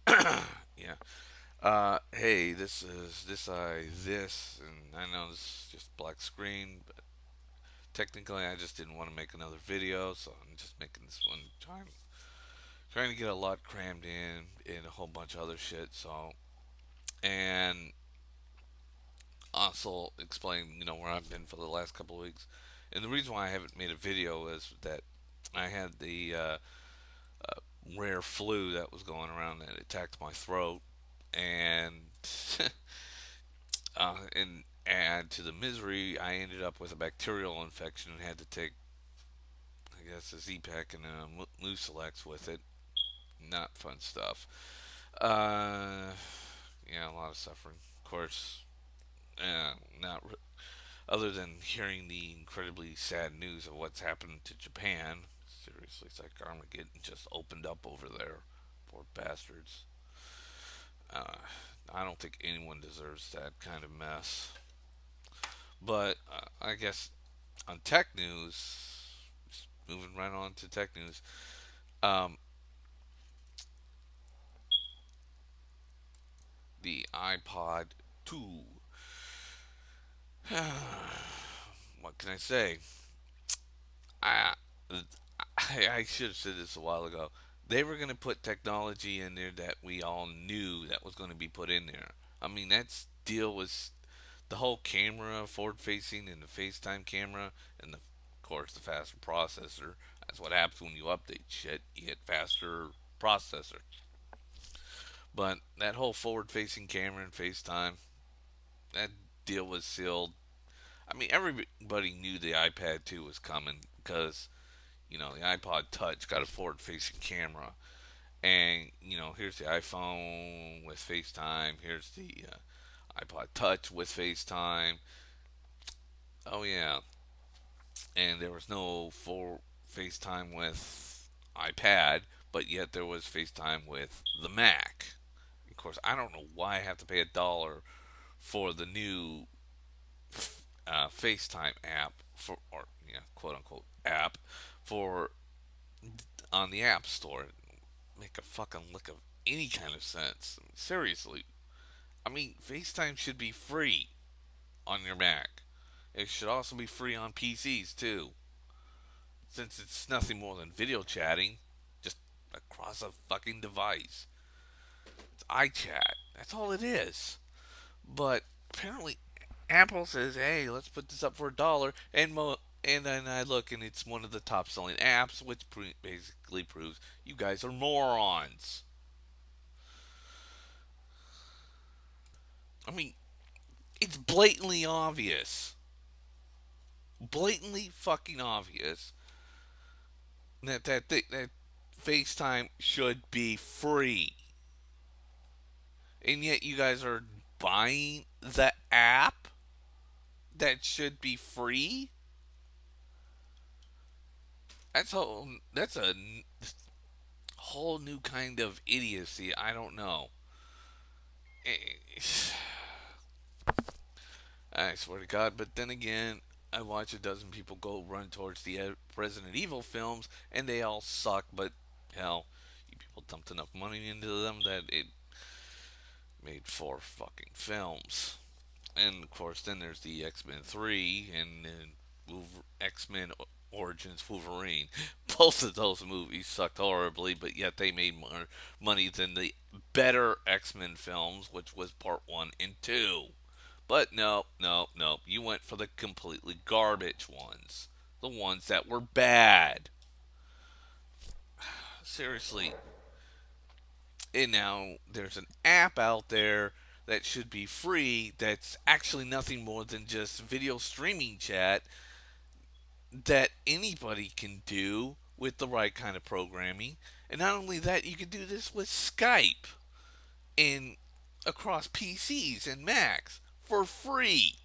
Yeah. Hey, this is this, and I know this is just black screen, but technically, I just didn't want to make another video, so I'm just making this one trying to get a lot crammed in a whole bunch of other shit. So, and also explain, where I've been for the last couple of weeks. And the reason why I haven't made a video is that I had the rare flu that was going around that attacked my throat, and and add to the misery, I ended up with a bacterial infection and had to take, I guess, a Z-Pack and a Mucilex with it. Not fun stuff. Uh, yeah, a lot of suffering. Of course, not other than hearing the incredibly sad news of what's happened to Japan. Seriously, it's like Armageddon just opened up over there. Poor bastards. Uh, I don't think anyone deserves that kind of mess. But I guess on tech news, just moving right on to tech news, um, the iPod 2. What can I say? I, I should have said this a while ago. They were going to put technology in there that we all knew that was going to be put in there. I mean, that deal was the whole camera, forward facing, and the FaceTime camera, and of course the faster processor. That's what happens when you update shit. You get faster processor. But that whole forward facing camera and FaceTime, that deal was sealed. I mean, everybody knew the iPad 2 was coming because, the iPod Touch got a forward facing camera. And, here's the iPhone with FaceTime. Here's the iPod Touch with FaceTime. Oh, yeah. And there was no full FaceTime with iPad, but yet there was FaceTime with the Mac. Of course, I don't know why I have to pay $1 for the new FaceTime app for, or quote unquote app for on the App Store. Make a fucking lick of any kind of sense. I mean, seriously, I mean, FaceTime should be free on your Mac. It should also be free on PCs too, since it's nothing more than video chatting, just across a fucking device. It's iChat. That's all it is. But apparently, Apple says, "Hey, let's put this up for $1," and then I look and it's one of the top selling apps, which basically proves you guys are morons. I mean, it's blatantly fucking obvious that FaceTime should be free, and yet you guys are buying the app that should be free. That's a whole new kind of idiocy. I don't know. I swear to God. But then again, I watch a dozen people go run towards the Resident Evil films, and they all suck. But hell, you people dumped enough money into them that it made 4 fucking films. And of course, then there's the X Men 3 and then X Men Origins Wolverine. Both of those movies sucked horribly, but yet they made more money than the better X Men films, which was part 1 and 2. But no, no, no. You went for the completely garbage ones. The ones that were bad. Seriously. And now there's an app out there that should be free that's actually nothing more than just video streaming chat that anybody can do with the right kind of programming. And not only that, you can do this with Skype and across PCs and Macs for free.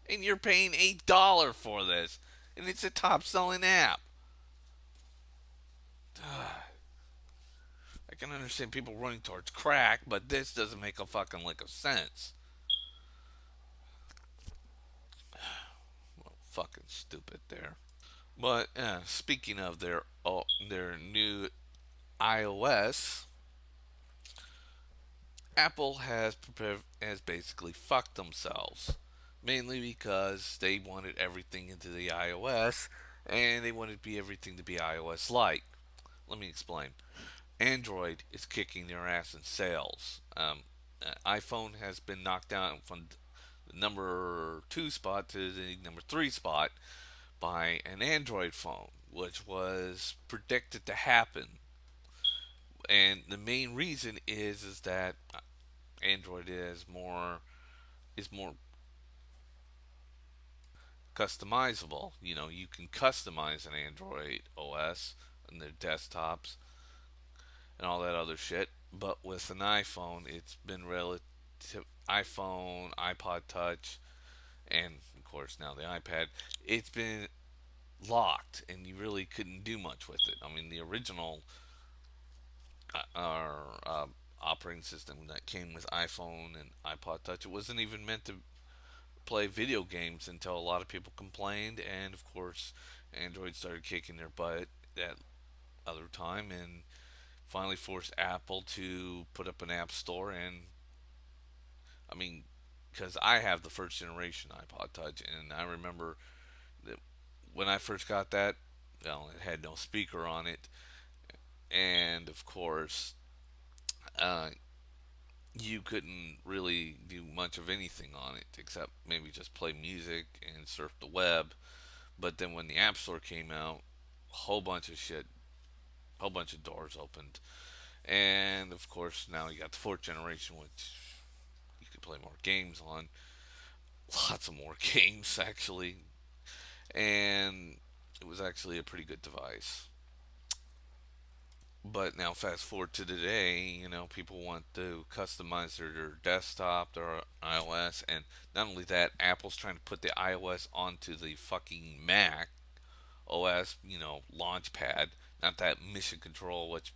And you're paying $8 for this. And it's a top selling app. I can understand people running towards crack, but this doesn't make a fucking lick of sense. Well, fucking stupid there. But speaking of their new iOS, Apple has basically fucked themselves, mainly because they wanted everything into the iOS, and they wanted everything to be iOS like. Let me explain. Android is kicking their ass in sales. iPhone has been knocked down from the number two spot to the number three spot by an Android phone, which was predicted to happen. And the main reason is that Android is more customizable. You know, you can customize an Android OS on their desktops and all that other shit. But with an iPhone, it's been relative iPhone, iPod Touch, and of course now the iPad. It's been locked, and you really couldn't do much with it. I mean, the original operating system that came with iPhone and iPod Touch, it wasn't even meant to play video games until a lot of people complained, and of course, Android started kicking their butt that other time, and finally forced Apple to put up an app store. And I mean, because I have the first generation iPod Touch, and I remember that when I first got that, well, it had no speaker on it, and of course, uh, you couldn't really do much of anything on it except maybe just play music and surf the web. But then when the App Store came out, a whole bunch of shit, a whole bunch of doors opened. And of course, now you got the fourth generation, which you could play more games on. Lots of more games, actually. And it was actually a pretty good device. But now, fast forward to today, people want to customize their desktop, their iOS, and not only that, Apple's trying to put the iOS onto the fucking Mac OS, Launchpad, not that Mission Control, which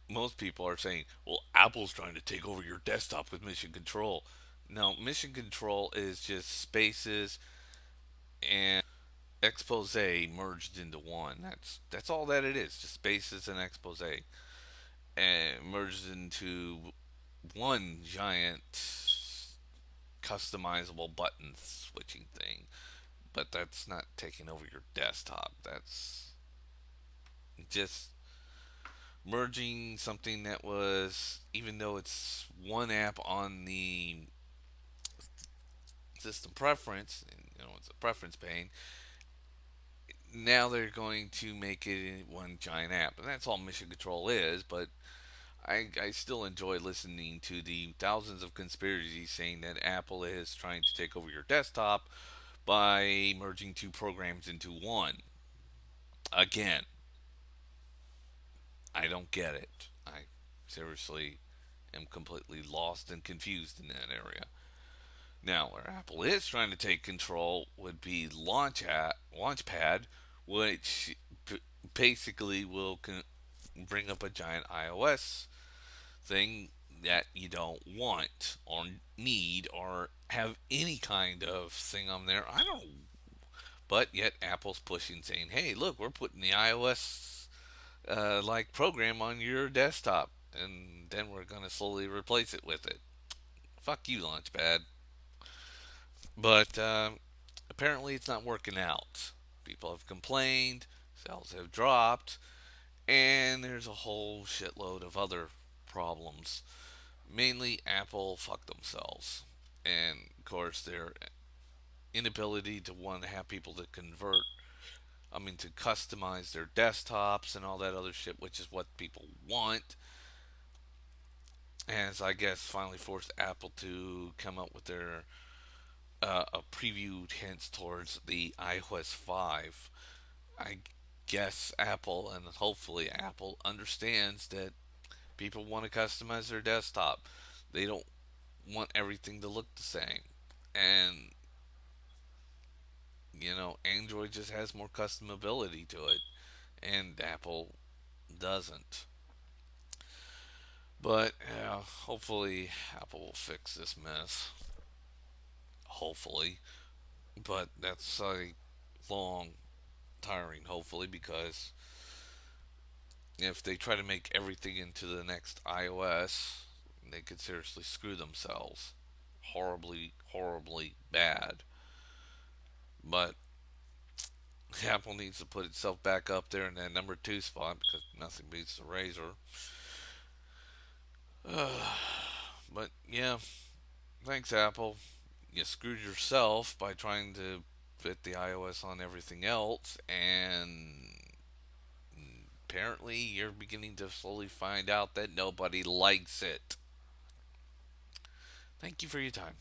most people are saying, well, Apple's trying to take over your desktop with Mission Control. No, Mission Control is just spaces and expose merged into one. That's all that it is, just spaces and expose and merged into one giant customizable button switching thing. But that's not taking over your desktop. That's just merging something that was, even though it's one app on the system preference, it's a preference pane. Now they're going to make it one giant app, and that's all Mission Control is. But I still enjoy listening to the thousands of conspiracies saying that Apple is trying to take over your desktop by merging two programs into one. Again, I don't get it. I seriously am completely lost and confused in that area. Now, where Apple is trying to take control would be Launchpad, which basically will bring up a giant iOS thing that you don't want or need or have any kind of thing on there. I don't. But yet Apple's pushing, saying, "Hey, look, we're putting the iOS like program on your desktop, and then we're gonna slowly replace it with it." Fuck you, Launchpad. But apparently, it's not working out. People have complained, sales have dropped, and there's a whole shitload of other problems. Mainly, Apple fucked themselves, and of course, their inability to want to have people to convert. I mean, to customize their desktops and all that other shit, which is what people want, has I guess finally forced Apple to come up with their a previewed hints towards the iOS 5. I guess Apple, and hopefully Apple, understands that people want to customize their desktop. They don't want everything to look the same. And, Android just has more customability to it, and Apple doesn't. But, hopefully Apple will fix this mess. Hopefully. But that's a long, tiring hopefully, because if they try to make everything into the next iOS, They could seriously screw themselves. Horribly, horribly bad. But Apple needs to put itself back up there in that number two spot because nothing beats the razor. But yeah, thanks, Apple. You screwed yourself by trying to fit the iOS on everything else, and apparently you're beginning to slowly find out that nobody likes it. Thank you for your time.